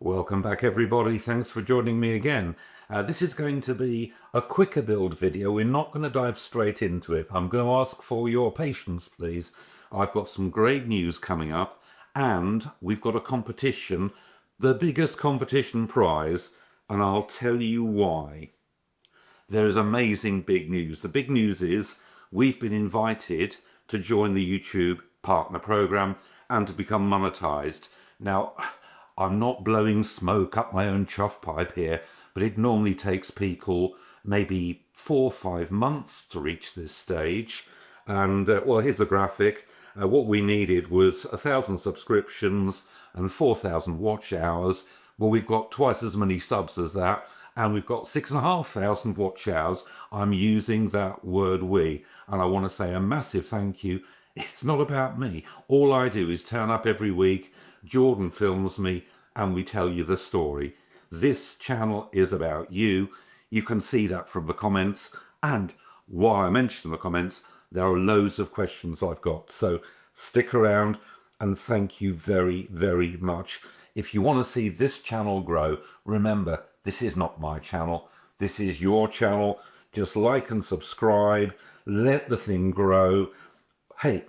Welcome back everybody, thanks for joining me again. This is going to be a quicker build video. We're not going to dive straight into it. I'm going to ask for your patience please. I've got some great news coming up and we've got a competition, the biggest competition prize, and I'll tell you why. There is amazing big news. The big news is we've been invited to join the YouTube partner program and to become monetized. Now, I'm not blowing smoke up my own chuff pipe here, but it normally takes people maybe 4 or 5 months to reach this stage. And well, here's a graphic. What we needed was 1,000 subscriptions and 4,000 watch hours. Well, we've got twice as many subs as that, and we've got 6,500 watch hours. I'm using that word we, and I want to say a massive thank you. It's not about me. All I do is turn up every week, Jordan films me, and we tell you the story. This channel is about you. You can see that from the comments, and while I mention the comments, there are loads of questions I've got, so stick around and thank you very, very much. If you want to see this channel grow, remember, this is not my channel, this is your channel. Just like and subscribe, let the thing grow. Hey,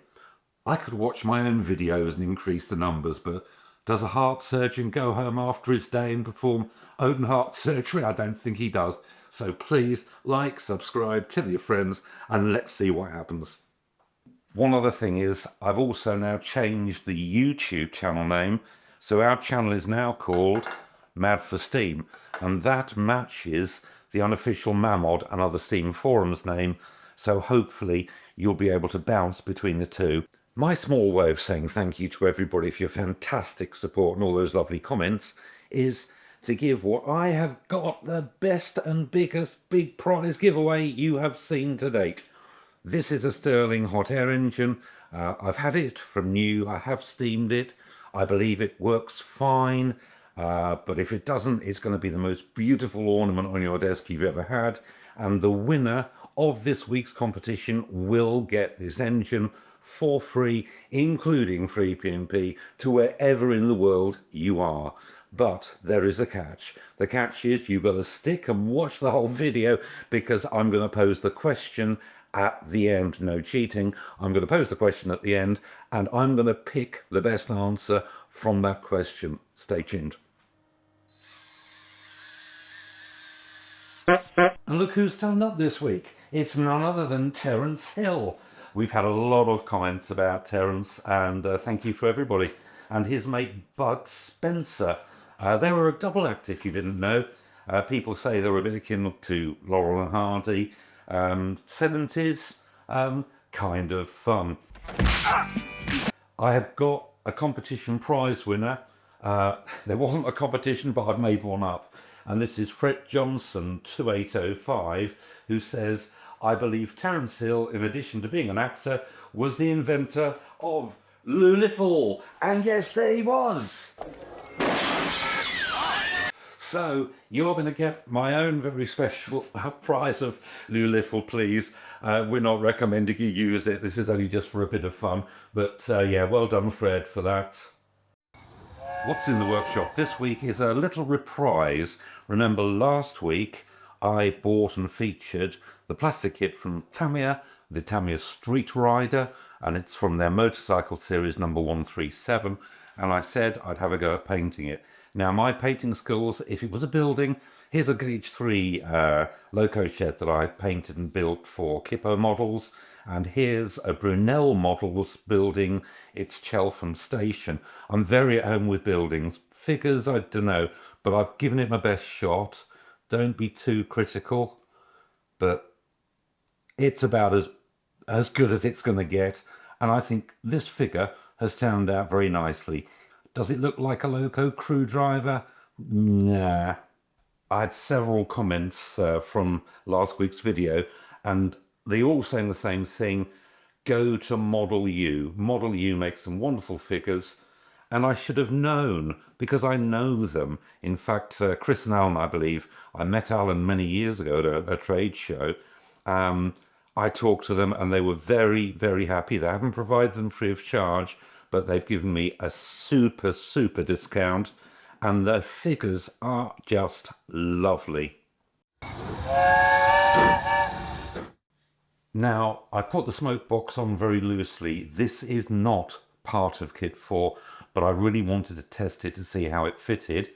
I could watch my own videos and increase the numbers, but does a heart surgeon go home after his day and perform open heart surgery? I don't think he does. So please like, subscribe, tell your friends, and let's see what happens. One other thing is, I've also now changed the YouTube channel name. So our channel is now called Mad for Steam, and that matches the unofficial Mamod and other Steam forums name. So hopefully you'll be able to bounce between the two. My small way of saying thank you to everybody for your fantastic support and all those lovely comments is to give what I have got, the best and biggest big prize giveaway you have seen to date. This is a Stirling hot air engine. I've had it from new, I have steamed it. I believe it works fine, but if it doesn't, it's going to be the most beautiful ornament on your desk you've ever had. And the winner of this week's competition will get this engine for free, including free P&P, to wherever in the world you are. But there is a catch. The catch is you've got to stick and watch the whole video, because I'm going to pose the question at the end. No cheating. I'm going to pose the question at the end, and I'm going to pick the best answer from that question. Stay tuned. And look who's turned up this week. It's none other than Terence Hill. We've had a lot of comments about Terence, and thank you for everybody. And his mate Bud Spencer. They were a double act, if you didn't know. People say they were a bit akin to Laurel and Hardy. 70s, kind of fun. I have got a competition prize winner. There wasn't a competition, but I've made one up. And this is Fred Johnson 2805, who says, I believe Terence Hill, in addition to being an actor, was the inventor of Luliful. And yes, there he was. So you're going to get my own very special prize of Luliful, please. We're not recommending you use it. This is only just for a bit of fun. But yeah, well done, Fred, for that. What's in the workshop this week is a little reprise. Remember last week I bought and featured the plastic kit from Tamiya, the Tamiya Street Rider, and it's from their motorcycle series number 137, and I said I'd have a go at painting it. Now my painting skills, if it was a building, here's a gauge 3 loco shed that I painted and built for Kippo Models, and here's a Brunel Models building its Cheltenham station. I'm very at home with buildings. Figures, I don't know, but I've given it my best shot. Don't be too critical, but it's about as good as it's going to get, and I think this figure has turned out very nicely. Does it look like a loco crew driver? Nah. I had several comments from last week's video, and they all saying the same thing. Go to Model U. Model U makes some wonderful figures, and I should have known, because I know them. In fact, Chris and Alan, I believe, I met Alan many years ago at a trade show. I talked to them and they were very, very happy. They haven't provided them free of charge, but they've given me a super, super discount, and the figures are just lovely. Now, I put the smoke box on very loosely. This is not part of Kit 4, but I really wanted to test it to see how it fitted.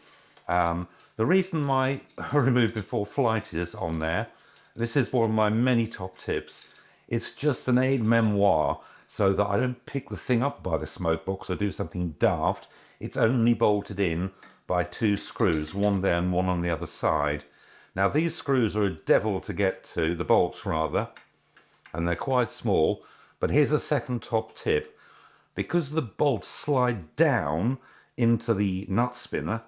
The reason my remove before flight is on there, this is one of my many top tips. It's just an aid memoir so that I don't pick the thing up by the smoke box or do something daft. It's only bolted in by 2 screws, one there and one on the other side. Now these screws are a devil to get to, the bolts rather, and they're quite small, but here's a second top tip. Because the bolts slide down into the nut spinner,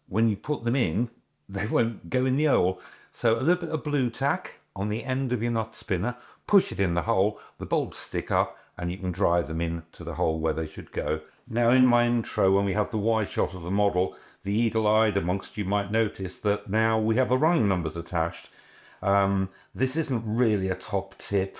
when you put them in, they won't go in the hole. So a little bit of blue tack on the end of your nut spinner, push it in the hole, the bolts stick up, and you can drive them into the hole where they should go. Now in my intro, when we have the wide shot of the model, the eagle-eyed amongst you might notice that now we have the running numbers attached. This isn't really a top tip.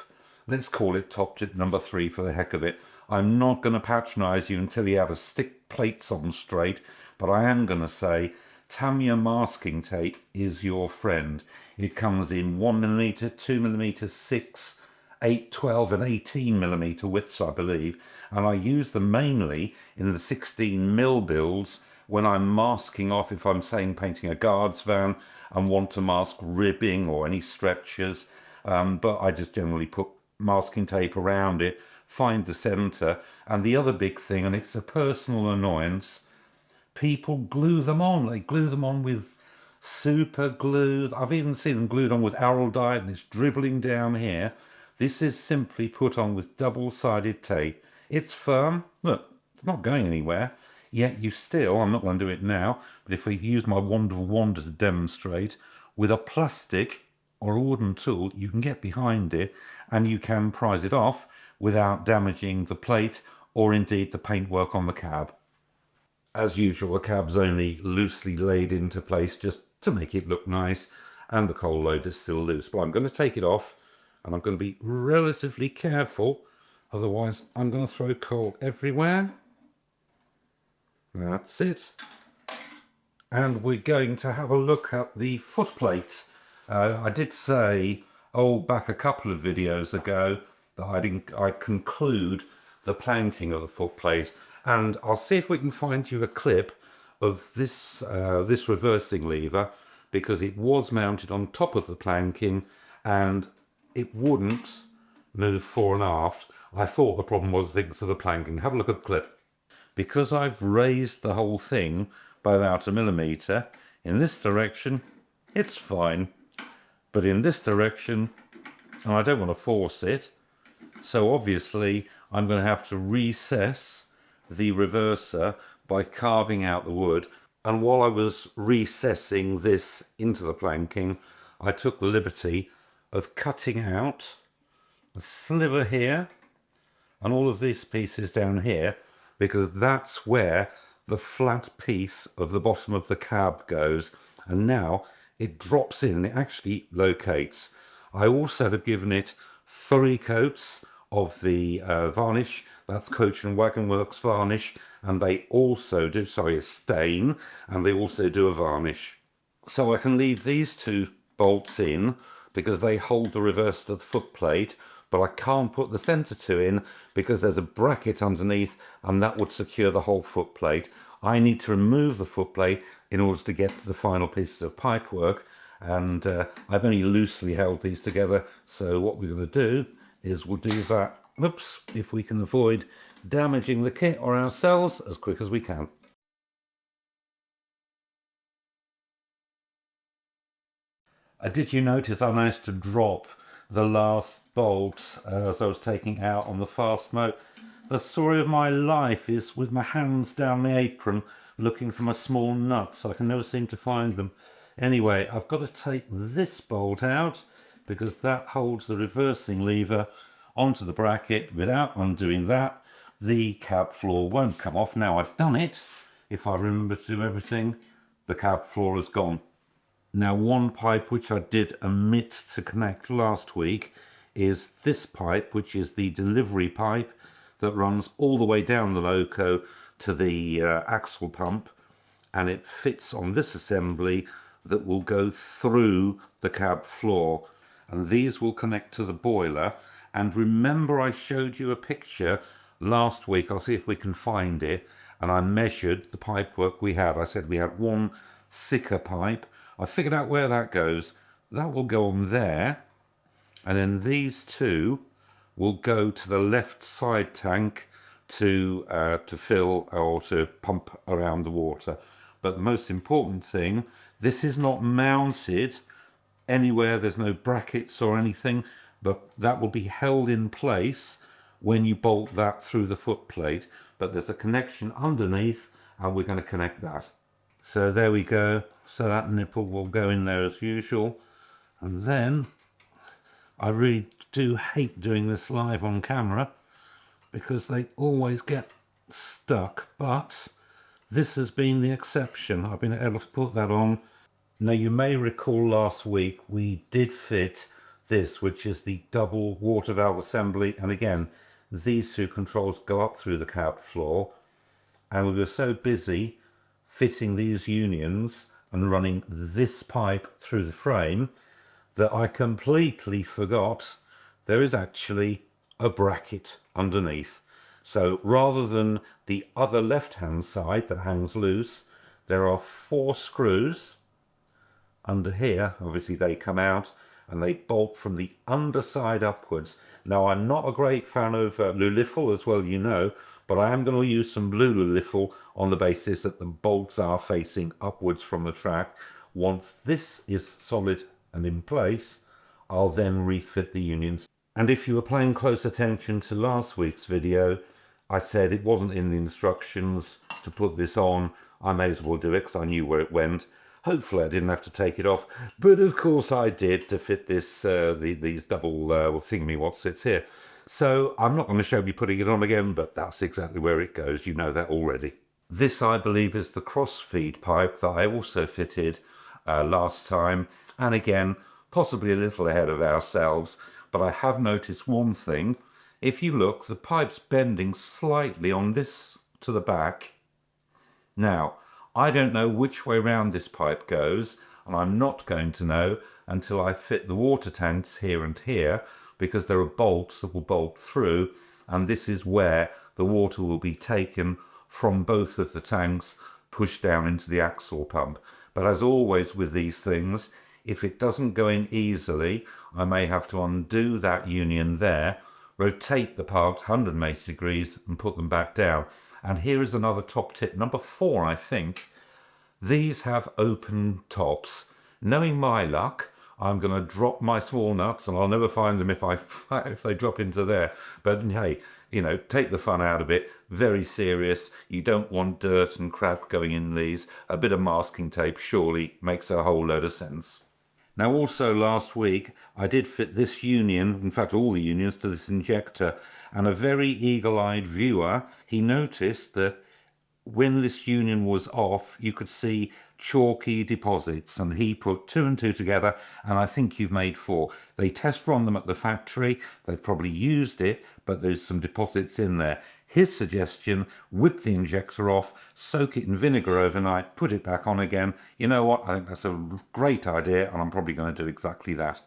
Let's call it top tip number 3 for the heck of it. I'm not going to patronise you until you have to stick plates on straight, but I am going to say Tamiya masking tape is your friend. It comes in 1mm, 2mm, 6, 8, 12 and 18mm widths, I believe, and I use them mainly in the 16mm builds when I'm masking off, if I'm saying painting a guards van and want to mask ribbing or any stretchers, but I just generally put masking tape around it, find the centre. And the other big thing, and it's a personal annoyance, people glue them on. They glue them on with super glue. I've even seen them glued on with araldite and it's dribbling down here. This is simply put on with double-sided tape. It's firm. Look, it's not going anywhere. Yet you still, I'm not going to do it now, but if I use my wand of wonder to demonstrate, with a plastic or a wooden tool, you can get behind it and you can prise it off without damaging the plate or indeed the paintwork on the cab. As usual, the cab's only loosely laid into place just to make it look nice, and the coal loader's still loose. But I'm going to take it off and I'm going to be relatively careful, otherwise I'm going to throw coal everywhere. That's it. And we're going to have a look at the footplate. I did say, back a couple of videos ago, that I'd conclude the planking of the footplate, and I'll see if we can find you a clip of this this reversing lever, because it was mounted on top of the planking and it wouldn't move fore and aft. I thought the problem was the thickness of the planking. Have a look at the clip. Because I've raised the whole thing by about 1mm, in this direction it's fine, but in this direction, and I don't want to force it, so obviously I'm going to have to recess the reverser by carving out the wood. And while I was recessing this into the planking, I took the liberty of cutting out a sliver here and all of these pieces down here, because that's where the flat piece of the bottom of the cab goes, and now it drops in, it actually locates. I also have given it 3 coats of the varnish, that's Coach and Wagon Works varnish, and they also do, a stain, and they also do a varnish. So I can leave these 2 bolts in because they hold the reverse to the footplate, but I can't put the centre 2 in because there's a bracket underneath and that would secure the whole footplate. I need to remove the footplate in order to get to the final pieces of pipework, and I've only loosely held these together, so what we're going to do is we'll do that, if we can avoid damaging the kit or ourselves as quick as we can. Did you notice I managed to drop the last bolt as I was taking out on the fast mode? The story of my life is with my hands down the apron looking for my small nuts. I can never seem to find them. Anyway, I've got to take this bolt out because that holds the reversing lever onto the bracket. Without undoing that, the cab floor won't come off. Now I've done it. If I remember to do everything, the cab floor is gone. Now, one pipe which I did omit to connect last week is this pipe, which is the delivery pipe that runs all the way down the loco to the axle pump, and it fits on this assembly that will go through the cab floor, and these will connect to the boiler. And remember, I showed you a picture last week, I'll see if we can find it, and I measured the pipework we had. I said we had one thicker pipe. I figured out where that goes. That will go on there, and then these two will go to the left side tank to fill or to pump around the water. But the most important thing, this is not mounted anywhere, there's no brackets or anything, but that will be held in place when you bolt that through the footplate. But there's a connection underneath, and we're going to connect that. So there we go. So that nipple will go in there as usual. And then, I really do hate doing this live on camera because they always get stuck, but this has been the exception. I've been able to put that on. Now, you may recall last week we did fit this, which is the double water valve assembly, and again, these two controls go up through the cab floor, and we were so busy fitting these unions and running this pipe through the frame that I completely forgot there is actually a bracket underneath. So rather than the other left-hand side that hangs loose, there are 4 screws under here. Obviously they come out and they bolt from the underside upwards. Now, I'm not a great fan of Lulifil, as well you know, but I am going to use some blue Lulifil on the basis that the bolts are facing upwards from the track. Once this is solid and in place, I'll then refit the unions. And if you were paying close attention to last week's video, I said it wasn't in the instructions to put this on. I may as well do it because I knew where it went. Hopefully I didn't have to take it off, but of course I did to fit this these double thingamywhatsits here. So I'm not going to show me putting it on again, but that's exactly where it goes. You know that already. This, I believe, is the cross-feed pipe that I also fitted last time, and again, possibly a little ahead of ourselves, but I have noticed one thing. If you look, the pipe's bending slightly on this to the back. Now, I don't know which way round this pipe goes, and I'm not going to know until I fit the water tanks here and here, because there are bolts that will bolt through, and this is where the water will be taken from both of the tanks, pushed down into the axle pump. But as always with these things, if it doesn't go in easily, I may have to undo that union there, rotate the part 180 degrees and put them back down. And here is another top tip, number 4, I think. These have open tops. Knowing my luck, I'm going to drop my small nuts, and I'll never find them if they drop into there. But hey, you know, take the fun out of it. Very serious. You don't want dirt and crap going in these. A bit of masking tape surely makes a whole load of sense. Now, also last week, I did fit this union, in fact all the unions, to this injector, and a very eagle-eyed viewer, he noticed that when this union was off, you could see chalky deposits, and he put 2 and 2 together, and I think you've made 4. They test run them at the factory. They've probably used it, but there's some deposits in there. His suggestion, whip the injector off, soak it in vinegar overnight, put it back on again. You know what? I think that's a great idea, and I'm probably going to do exactly that.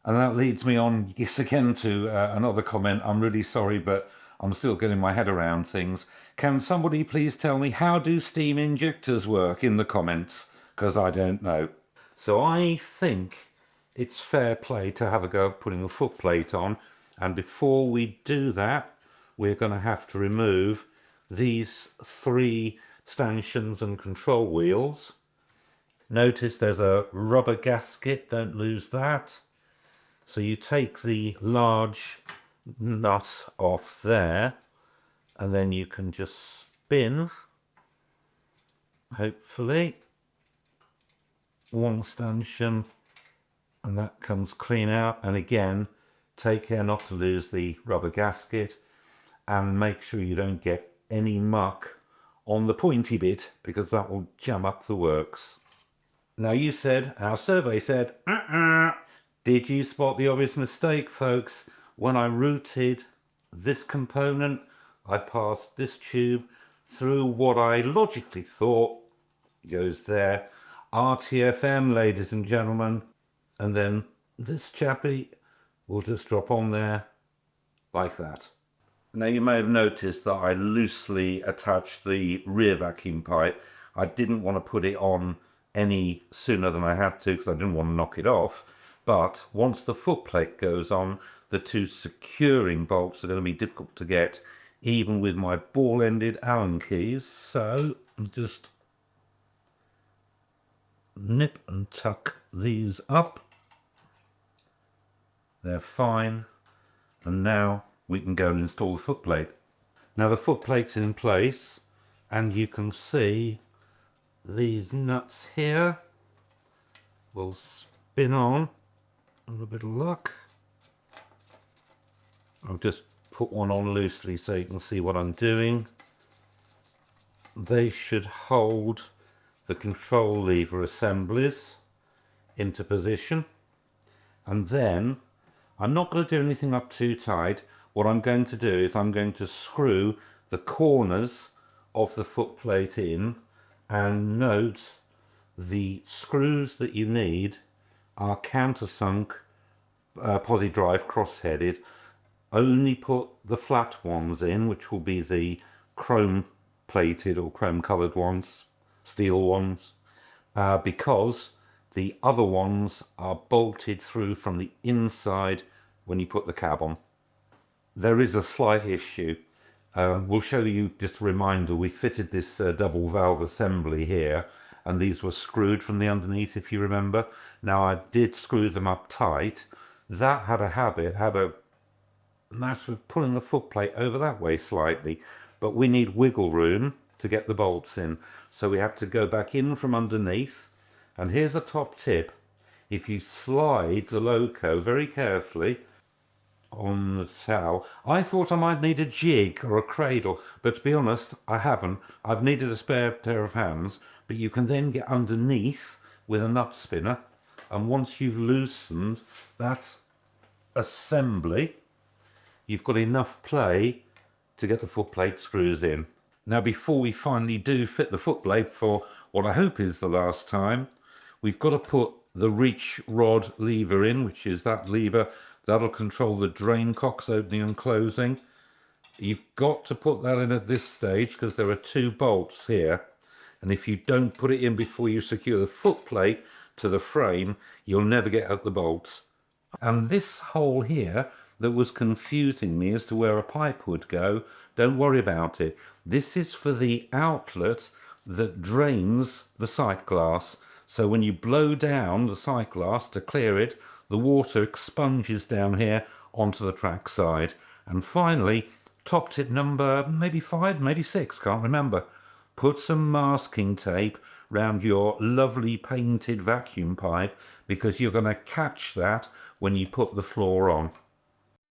And that leads me on, yes, again to another comment. I'm really sorry, but I'm still getting my head around things. Can somebody please tell me, how do steam injectors work, in the comments? Because I don't know. So I think it's fair play to have a go at putting a footplate on. And before we do that, we're going to have to remove these 3 stanchions and control wheels. Notice there's a rubber gasket, don't lose that. So you take the large nut off there, and then you can just spin, hopefully, one stanchion, and that comes clean out. And again, take care not to lose the rubber gasket, and make sure you don't get any muck on the pointy bit, because that will jam up the works. Now, you said, our survey said, Did you spot the obvious mistake, folks? When I routed this component, I passed this tube through what I logically thought goes there. RTFM, ladies and gentlemen. And then this chappy will just drop on there like that. Now you may have noticed that I loosely attached the rear vacuum pipe. I didn't want to put it on any sooner than I had to because I didn't want to knock it off. But once the footplate goes on, the two securing bolts are going to be difficult to get, even with my ball-ended Allen keys. So just nip and tuck these up. They're fine. And now we can go and install the footplate. Now the footplate's in place, and you can see these nuts here will spin on. A little bit of luck. I'll just put one on loosely so you can see what I'm doing. They should hold the control lever assemblies into position. And then I'm not going to do anything up too tight. What I'm going to do is I'm going to screw the corners of the footplate in, and note the screws that you need are countersunk posi drive cross-headed. Only put the flat ones in, which will be the chrome plated or chrome coloured ones, steel ones, because the other ones are bolted through from the inside when you put the cab on. There is a slight issue. We'll show you, just a reminder, we fitted this double valve assembly here, and these were screwed from the underneath, if you remember. Now I did screw them up tight. That had a matter of pulling the footplate over that way slightly, but we need wiggle room to get the bolts in. So we have to go back in from underneath. And here's a top tip. If you slide the loco very carefully on the towel, I thought I might need a jig or a cradle, but to be honest, I haven't. I've needed a spare pair of hands, but you can then get underneath with a nut spinner, and once you've loosened that assembly, you've got enough play to get the footplate screws in. Now before we finally do fit the footplate for what I hope is the last time, we've got to put the reach rod lever in, which is that lever that'll control the drain cocks opening and closing. You've got to put that in at this stage because there are two bolts here, and if you don't put it in before you secure the footplate to the frame, you'll never get out the bolts. And this hole here that was confusing me as to where a pipe would go, don't worry about it. This is for the outlet that drains the sight glass. So when you blow down the sight glass to clear it, the water expunges down here onto the track side. And finally, top tip number maybe 5, maybe 6, can't remember. Put some masking tape round your lovely painted vacuum pipe, because you're going to catch that when you put the floor on.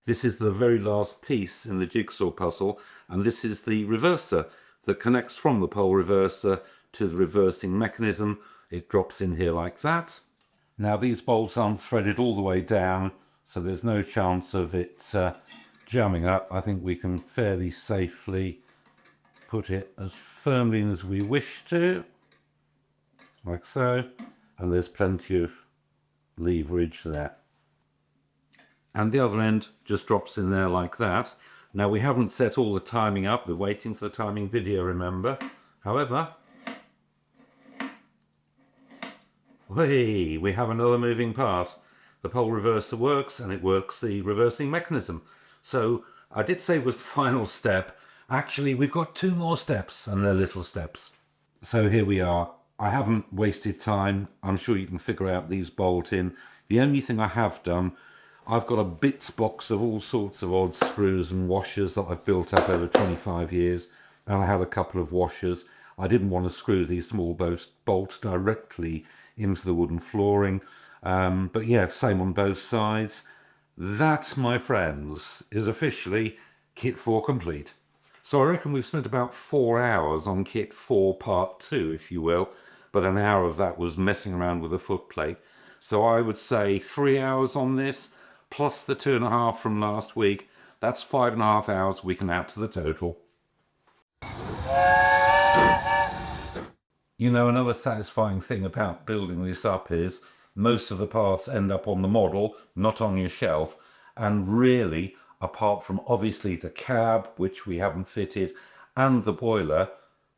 This is the very last piece in the jigsaw puzzle, and this is the reverser that connects from the pole reverser to the reversing mechanism. It drops in here like that. Now these bolts aren't threaded all the way down, so there's no chance of it jamming up. I think we can fairly safely put it as firmly in as we wish to, like so, and there's plenty of leverage there. And the other end just drops in there like that. Now we haven't set all the timing up, we're waiting for the timing video, remember. However, hey, we have another moving part. The pole reverser works, and it works the reversing mechanism. So I did say it was the final step. Actually, we've got 2 more steps, and they're little steps. So here we are. I haven't wasted time. I'm sure you can figure out these bolt in. The only thing I have done, I've got a bits box of all sorts of odd screws and washers that I've built up over 25 years. And I had a couple of washers. I didn't want to screw these small bolts directly into the wooden flooring. But yeah, same on both sides. That, my friends, is officially Kit 4 complete. So I reckon we've spent about 4 hours on Kit 4 Part 2, if you will. But an hour of that was messing around with the footplate. So I would say 3 hours on this, plus the 2.5 from last week. That's 5.5 hours we can add to the total. You know, another satisfying thing about building this up is most of the parts end up on the model, not on your shelf. And really, apart from obviously the cab, which we haven't fitted, and the boiler,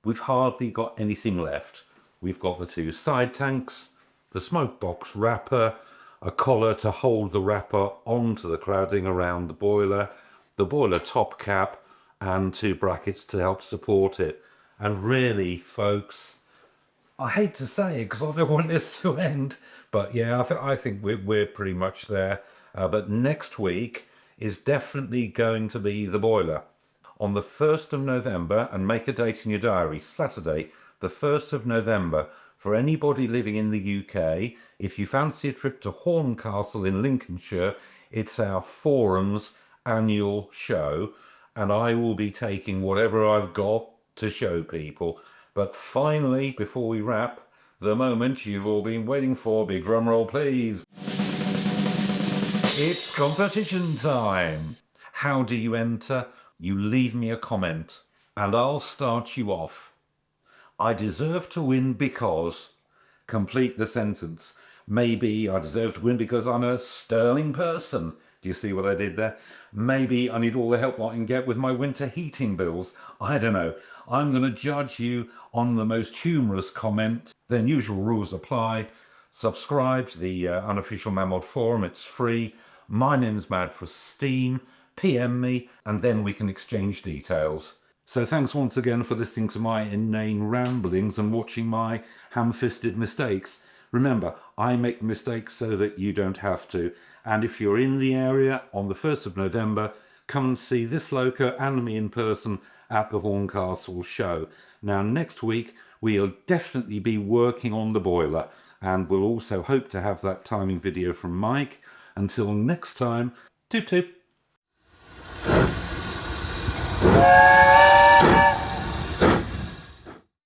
we've hardly got anything left. We've got the 2 side tanks, the smoke box wrapper, a collar to hold the wrapper onto the cladding around the boiler top cap, and 2 brackets to help support it. And really, folks, I hate to say it because I don't want this to end, but yeah, I think we're pretty much there. But next week is definitely going to be the boiler. On the 1st of November, and make a date in your diary, Saturday, the 1st of November, for anybody living in the UK, if you fancy a trip to Horncastle in Lincolnshire, it's our Forum's annual show, and I will be taking whatever I've got to show people. But finally, before we wrap, the moment you've all been waiting for. Big drum roll, please. It's competition time. How do you enter? You leave me a comment, and I'll start you off. I deserve to win because... Complete the sentence. Maybe I deserve to win because I'm a sterling person. Do you see what I did there? Maybe I need all the help I can get with my winter heating bills. I don't know. I'm going to judge you on the most humorous comment. Then usual rules apply. Subscribe to the unofficial Mamod forum. It's free. My name's Mad for Steam. PM me, and then we can exchange details. So thanks once again for listening to my inane ramblings and watching my ham-fisted mistakes. Remember, I make mistakes so that you don't have to. And if you're in the area on the 1st of November, come and see this loco and me in person at the Horncastle show. Now, next week, we'll definitely be working on the boiler, and we'll also hope to have that timing video from Mike. Until next time, toot toot.